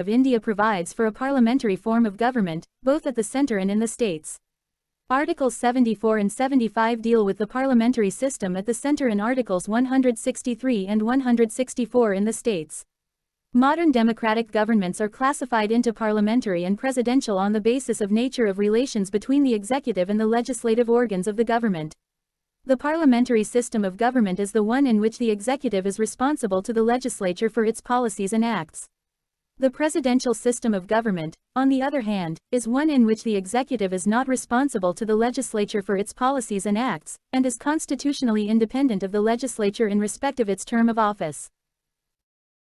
of India provides for a parliamentary form of government, both at the centre and in the states. Articles 74 and 75 deal with the parliamentary system at the centre and Articles 163 and 164 in the states. Modern democratic governments are classified into parliamentary and presidential on the basis of nature of relations between the executive and the legislative organs of the government. The parliamentary system of government is the one in which the executive is responsible to the legislature for its policies and acts. The presidential system of government, on the other hand, is one in which the executive is not responsible to the legislature for its policies and acts, and is constitutionally independent of the legislature in respect of its term of office.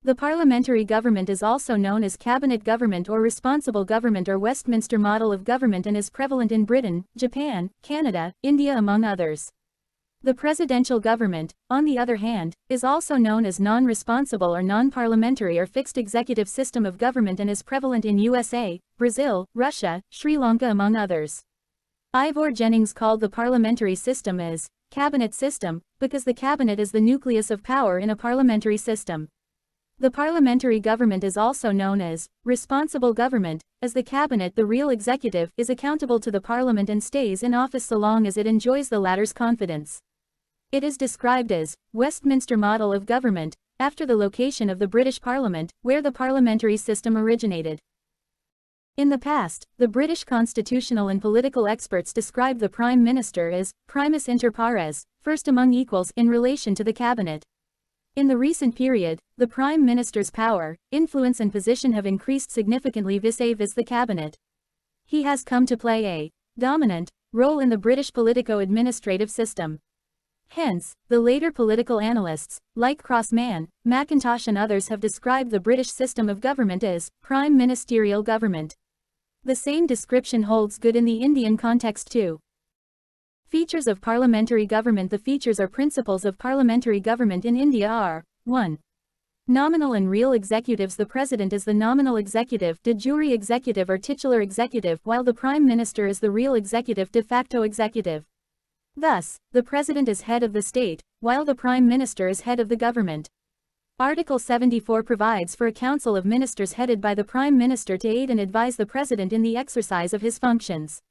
The parliamentary government is also known as cabinet government or responsible government or Westminster model of government and is prevalent in Britain, Japan, Canada, India among others. The presidential government, on the other hand, is also known as non-responsible or non-parliamentary or fixed executive system of government and is prevalent in USA, Brazil, Russia, Sri Lanka among others. Ivor Jennings called the parliamentary system as cabinet system, because the cabinet is the nucleus of power in a parliamentary system. The parliamentary government is also known as responsible government, as the cabinet, the real executive, is accountable to the parliament and stays in office so long as it enjoys the latter's confidence. It is described as Westminster model of government, after the location of the British Parliament, where the parliamentary system originated. In the past, the British constitutional and political experts described the Prime Minister as primus inter pares, first among equals, in relation to the cabinet. In the recent period, the Prime Minister's power, influence and position have increased significantly vis-a-vis the cabinet. He has come to play a dominant role in the British politico-administrative system. Hence, the later political analysts, like Crossman, Mackintosh and others have described the British system of government as prime ministerial government. The same description holds good in the Indian context too. Features of parliamentary government. The features or principles of parliamentary government in India are 1. Nominal and real executives. The President is the nominal executive, de jure executive or titular executive, while the Prime Minister is the real executive, de facto executive. Thus, the President is head of the state, while the Prime Minister is head of the government. Article 74 provides for a council of ministers headed by the Prime Minister to aid and advise the President in the exercise of his functions.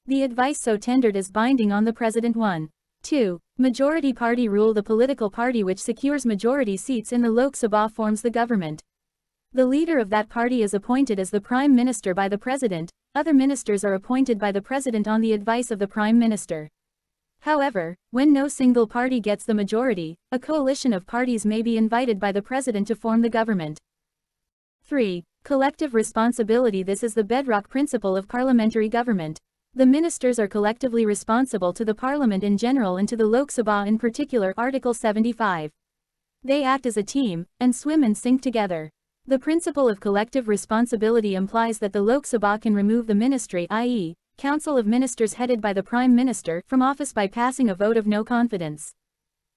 The advice so tendered is binding on the President. 1. 2. Majority party rule. The political party which secures majority seats in the Lok Sabha forms the government. The leader of that party is appointed as the Prime Minister by the President. Other ministers are appointed by the President on the advice of the Prime Minister. However, when no single party gets the majority, a coalition of parties may be invited by the President to form the government. 3. Collective responsibility. This is the bedrock principle of parliamentary government. The ministers are collectively responsible to the Parliament in general and to the Lok Sabha in particular. Article 75. They act as a team, and swim and sink together. The principle of collective responsibility implies that the Lok Sabha can remove the ministry, i.e., Council of Ministers headed by the Prime Minister, from office by passing a vote of no confidence.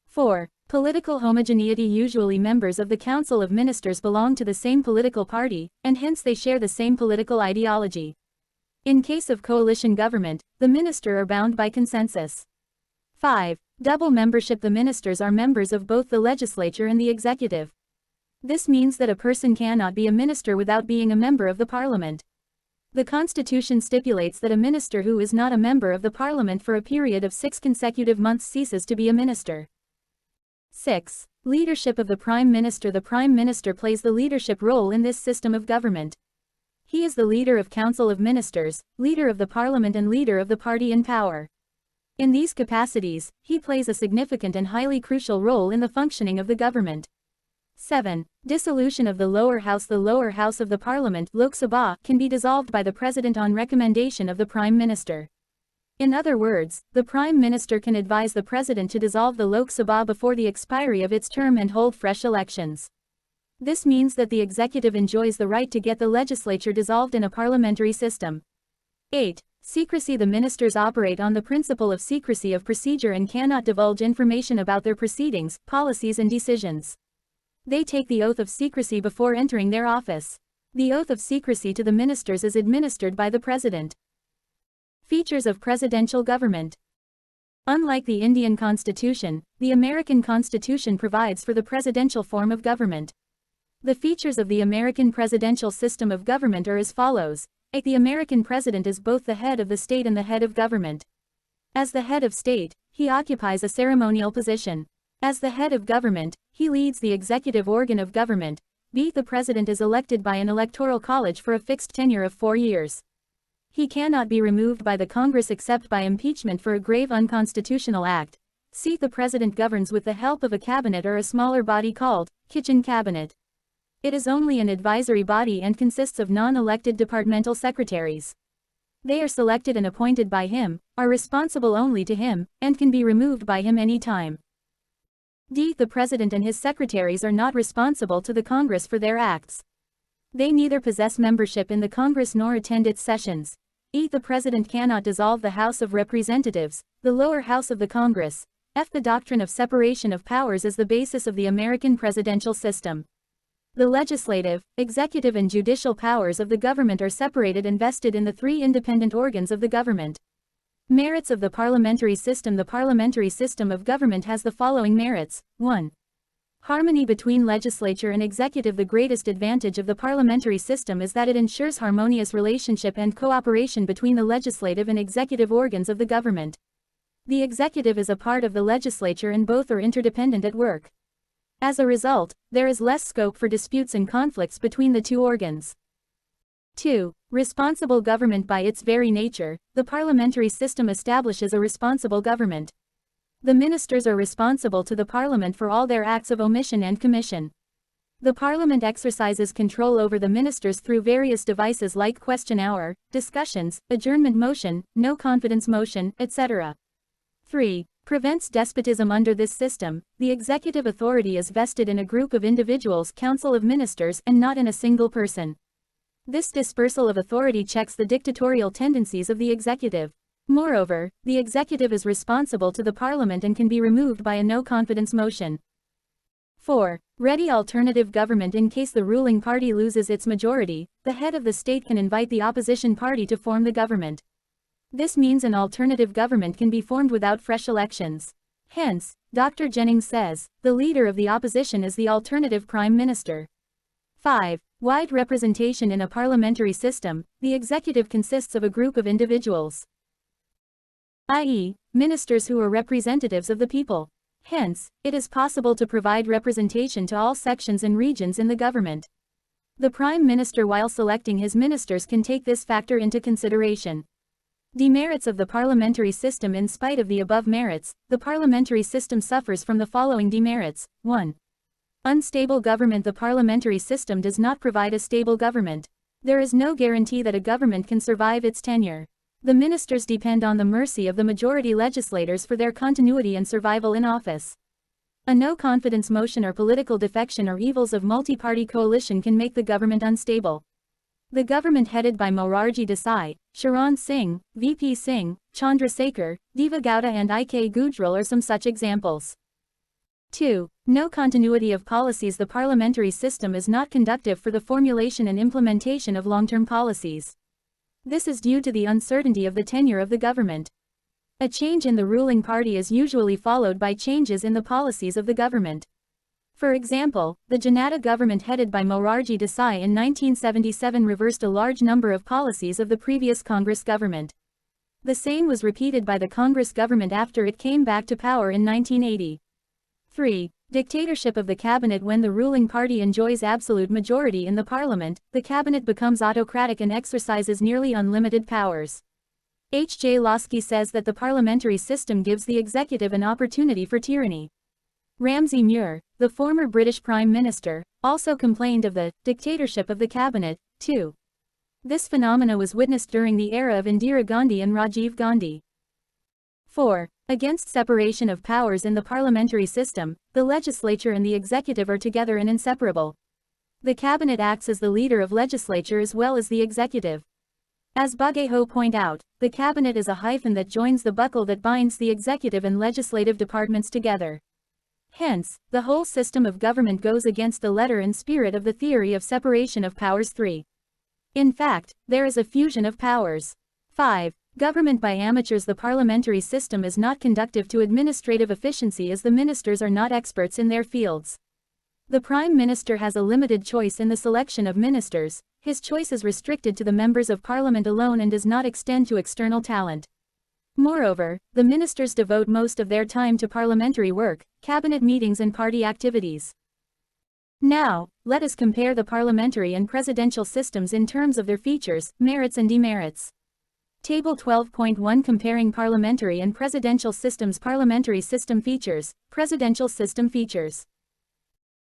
4. Political homogeneity. Usually members of the Council of Ministers belong to the same political party, and hence they share the same political ideology. In case of coalition government, the minister are bound by consensus. 5. Double membership. The ministers are members of both the legislature and the executive. This means that a person cannot be a minister without being a member of the parliament. The Constitution stipulates that a minister who is not a member of the parliament for a period of 6 consecutive months ceases to be a minister. 6. Leadership of the Prime Minister. The Prime Minister plays the leadership role in this system of government. He is the leader of Council of Ministers, leader of the Parliament and leader of the party in power. In these capacities, he plays a significant and highly crucial role in the functioning of the government. 7. Dissolution of the lower house. The lower house of the Parliament, Lok Sabha, can be dissolved by the President on recommendation of the Prime Minister. In other words, the Prime Minister can advise the President to dissolve the Lok Sabha before the expiry of its term and hold fresh elections. This means that the executive enjoys the right to get the legislature dissolved in a parliamentary system. 8. Secrecy. The ministers operate on the principle of secrecy of procedure and cannot divulge information about their proceedings, policies and decisions. They take the oath of secrecy before entering their office. The oath of secrecy to the ministers is administered by the President. Features of presidential government. Unlike the Indian Constitution, the American Constitution provides for the presidential form of government. The features of the American presidential system of government are as follows. A. The American president is both the head of the state and the head of government. As the head of state, he occupies a ceremonial position. As the head of government, he leads the executive organ of government. B. The president is elected by an electoral college for a fixed tenure of 4 years. He cannot be removed by the Congress except by impeachment for a grave unconstitutional act. C. The president governs with the help of a cabinet or a smaller body called kitchen cabinet. It is only an advisory body and consists of non-elected departmental secretaries. They are selected and appointed by him, are responsible only to him, and can be removed by him any time. D. The president and his secretaries are not responsible to the Congress for their acts. They neither possess membership in the Congress nor attend its sessions. E. The president cannot dissolve the House of Representatives, the lower house of the Congress. F. The doctrine of separation of powers is the basis of the American presidential system. The legislative, executive and judicial powers of the government are separated and vested in the 3 independent organs of the government. Merits of the parliamentary system. The parliamentary system of government has the following merits. 1. Harmony between legislature and executive. The greatest advantage of the parliamentary system is that it ensures harmonious relationship and cooperation between the legislative and executive organs of the government. The executive is a part of the legislature and both are interdependent at work. As a result, there is less scope for disputes and conflicts between the 2 organs. 2. Responsible government. By its very nature, the parliamentary system establishes a responsible government. The ministers are responsible to the parliament for all their acts of omission and commission. The parliament exercises control over the ministers through various devices like question hour, discussions, adjournment motion, no confidence motion, etc. 3. Prevents despotism. Under this system, the executive authority is vested in a group of individuals, council of ministers, and not in a single person. This dispersal of authority checks the dictatorial tendencies of the executive. Moreover, the executive is responsible to the parliament and can be removed by a no-confidence motion. 4. Ready alternative government. In case the ruling party loses its majority, the head of the state can invite the opposition party to form the government. This means an alternative government can be formed without fresh elections. Hence, Dr. Jennings says, the leader of the opposition is the alternative prime minister. 5. Wide representation. In a parliamentary system, the executive consists of a group of individuals, i.e., ministers who are representatives of the people. Hence, it is possible to provide representation to all sections and regions in the government. The prime minister, while selecting his ministers, can take this factor into consideration. Demerits of the parliamentary system. In spite of the above merits, the parliamentary system suffers from the following demerits. 1. Unstable government. The parliamentary system does not provide a stable government. There is no guarantee that a government can survive its tenure. The ministers depend on the mercy of the majority legislators for their continuity and survival in office. A no-confidence motion or political defection or evils of multi-party coalition can make the government unstable. The government headed by Morarji Desai, Sharan Singh, VP Singh, Chandra Sekhar, Deva Gowda and IK Gujral are some such examples. 2. No continuity of policies. The parliamentary system is not conducive for the formulation and implementation of long-term policies. This is due to the uncertainty of the tenure of the government. A change in the ruling party is usually followed by changes in the policies of the government. For example, the Janata government headed by Morarji Desai in 1977 reversed a large number of policies of the previous Congress government. The same was repeated by the Congress government after it came back to power in 1980. 3. Dictatorship of the cabinet. When the ruling party enjoys absolute majority in the parliament, the cabinet becomes autocratic and exercises nearly unlimited powers. H. J. Losky says that the parliamentary system gives the executive an opportunity for tyranny. Ramsay Muir, the former British Prime Minister, also complained of the dictatorship of the cabinet, too. This phenomena was witnessed during the era of Indira Gandhi and Rajiv Gandhi. 4. Against separation of powers. In the parliamentary system, the legislature and the executive are together and inseparable. The cabinet acts as the leader of legislature as well as the executive. As Bagheho point out, the cabinet is a hyphen that joins the buckle that binds the executive and legislative departments together. Hence, the whole system of government goes against the letter and spirit of the theory of separation of powers. 3. In fact, there is a fusion of powers. 5. Government by amateurs. The parliamentary system is not conducive to administrative efficiency as the ministers are not experts in their fields. The Prime Minister has a limited choice in the selection of ministers. His choice is restricted to the members of Parliament alone and does not extend to external talent. Moreover, the ministers devote most of their time to parliamentary work, cabinet meetings and party activities. Now, let us compare the parliamentary and presidential systems in terms of their features, merits and demerits. Table 12.1 Comparing Parliamentary and Presidential Systems. Parliamentary System Features, Presidential System Features.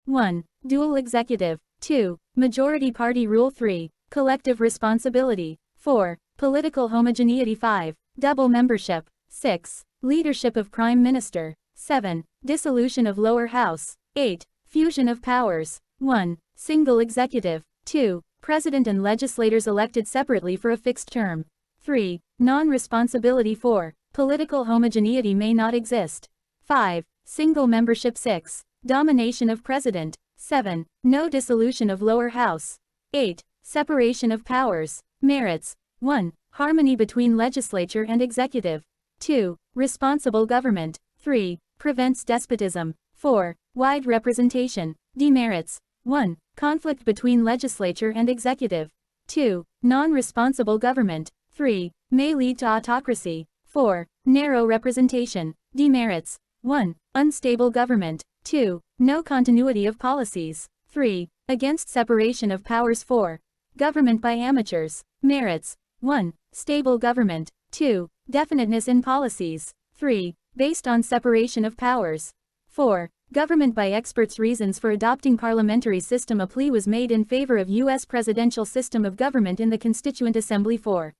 1. Dual executive. 2. Majority party rule. 3. Collective responsibility. 4. Political homogeneity. 5. Double membership. 6. Leadership of Prime Minister. 7. Dissolution of Lower House. 8. Fusion of powers. 1. Single executive. 2. President and legislators elected separately for a fixed term. 3. Non-responsibility. 4. Political homogeneity may not exist. 5. Single membership. 6. Domination of President. 7. No dissolution of Lower House. 8. Separation of powers. Merits. 1. Harmony between legislature and executive. 2. Responsible government. 3. Prevents despotism. 4. Wide representation. Demerits. 1. Conflict between legislature and executive. 2. Non-responsible government. 3. May lead to autocracy. 4. Narrow representation. Demerits. 1. Unstable government. 2. No continuity of policies. 3. Against separation of powers. 4. Government by amateurs. Merits. 1. Stable government. 2. Definiteness in policies. 3. Based on separation of powers. 4. Government by experts. Reasons for adopting parliamentary system. A plea was made in favor of U.S. presidential system of government in the Constituent Assembly. 4.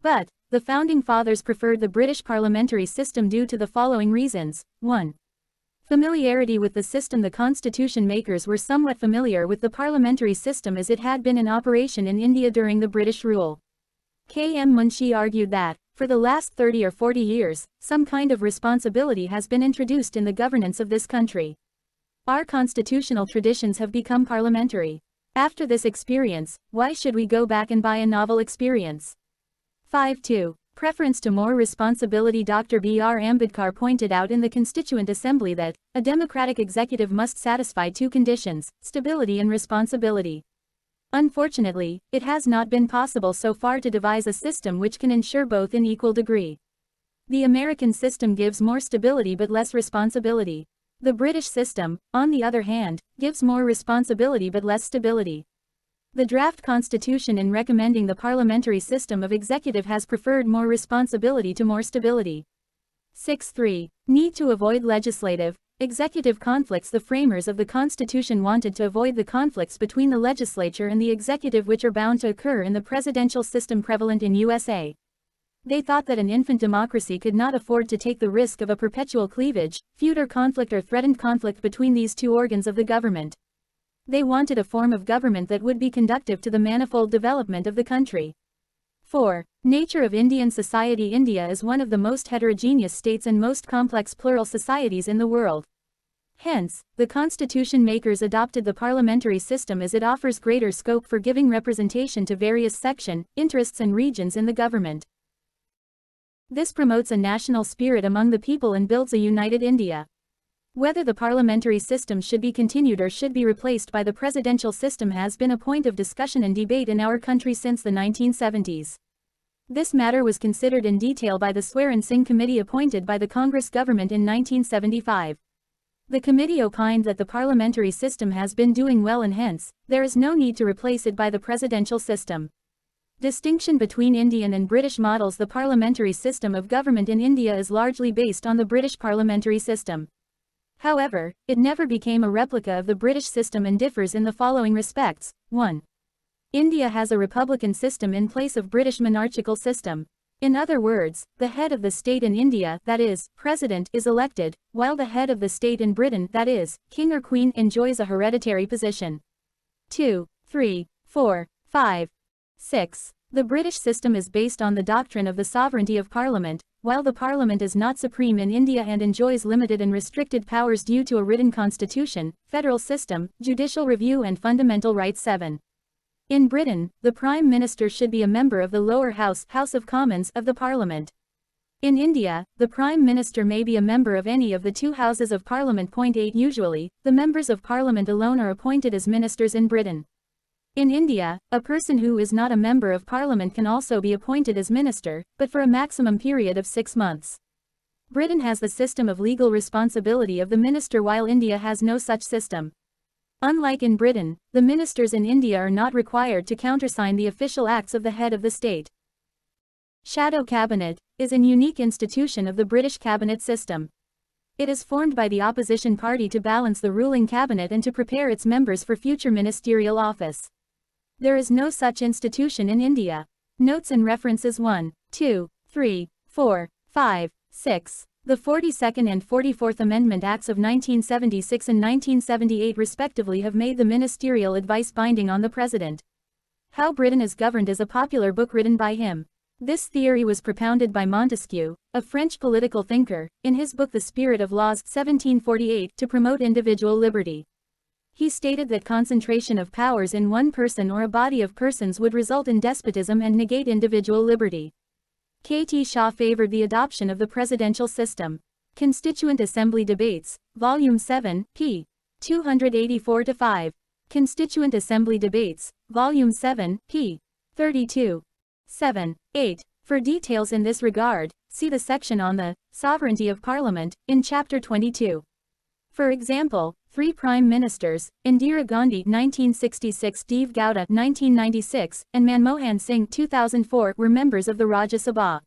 But, the Founding Fathers preferred the British parliamentary system due to the following reasons. 1. Familiarity with the system. The constitution makers were somewhat familiar with the parliamentary system as it had been in operation in India during the British rule. K.M. Munshi argued that, for the last 30 or 40 years, some kind of responsibility has been introduced in the governance of this country. Our constitutional traditions have become parliamentary. After this experience, why should we go back and buy a novel experience? 5.2. Preference to more responsibility. Dr. B.R. Ambedkar pointed out in the Constituent Assembly that, a democratic executive must satisfy two conditions, stability and responsibility. Unfortunately, it has not been possible so far to devise a system which can ensure both in equal degree. The American system gives more stability but less responsibility. The British system, on the other hand, gives more responsibility but less stability. The draft constitution in recommending the parliamentary system of executive has preferred more responsibility to more stability. 6.3. Need to avoid legislative, executive conflicts. The framers of the Constitution wanted to avoid the conflicts between the legislature and the executive which are bound to occur in the presidential system prevalent in USA. They thought that an infant democracy could not afford to take the risk of a perpetual cleavage, feud or conflict or threatened conflict between these two organs of the government. They wanted a form of government that would be conducive to the manifold development of the country. 4. Nature of Indian society. India is one of the most heterogeneous states and most complex plural societies in the world. Hence, the constitution makers adopted the parliamentary system as it offers greater scope for giving representation to various sections, interests and regions in the government. This promotes a national spirit among the people and builds a united India. Whether the parliamentary system should be continued or should be replaced by the presidential system has been a point of discussion and debate in our country since the 1970s. This matter was considered in detail by the Swearin Singh Committee appointed by the Congress government in 1975. The committee opined that the parliamentary system has been doing well and hence, there is no need to replace it by the presidential system. Distinction between Indian and British models. The parliamentary system of government in India is largely based on the British parliamentary system. However, it never became a replica of the British system and differs in the following respects. 1. India has a republican system in place of British monarchical system. In other words, the head of the state in India, that is, president, is elected, while the head of the state in Britain, that is, king or queen, enjoys a hereditary position. 2, 3, 4, 5, 6. The British system is based on the doctrine of the sovereignty of Parliament, while the Parliament is not supreme in India and enjoys limited and restricted powers due to a written constitution, federal system, judicial review and fundamental rights. 7. In Britain, the Prime Minister should be a member of the lower house, House of Commons, of the Parliament. In India, the Prime Minister may be a member of any of the two Houses of Parliament. 8 Usually, the members of Parliament alone are appointed as ministers in Britain. In India, a person who is not a member of Parliament can also be appointed as minister, but for a maximum period of 6 months. Britain has the system of legal responsibility of the minister while India has no such system. Unlike in Britain, the ministers in India are not required to countersign the official acts of the head of the state. Shadow Cabinet is an unique institution of the British cabinet system. It is formed by the opposition party to balance the ruling cabinet and to prepare its members for future ministerial office. There is no such institution in India. Notes and references 1, 2, 3, 4, 5, 6. The 42nd and 44th Amendment Acts of 1976 and 1978 respectively have made the ministerial advice binding on the President. How Britain is Governed is a popular book written by him. This theory was propounded by Montesquieu, a French political thinker, in his book The Spirit of Laws 1748 to promote individual liberty. He stated that concentration of powers in one person or a body of persons would result in despotism and negate individual liberty. K.T. Shaw favored the adoption of the presidential system. Constituent Assembly Debates, Volume 7, p. 284-5. Constituent Assembly Debates, Volume 7, p. 32. 7, 8. For details in this regard, see the section on the sovereignty of Parliament in Chapter 22. For example, 3 Prime Ministers, Indira Gandhi 1966, Deve Gowda 1996, and Manmohan Singh 2004 were members of the Rajya Sabha.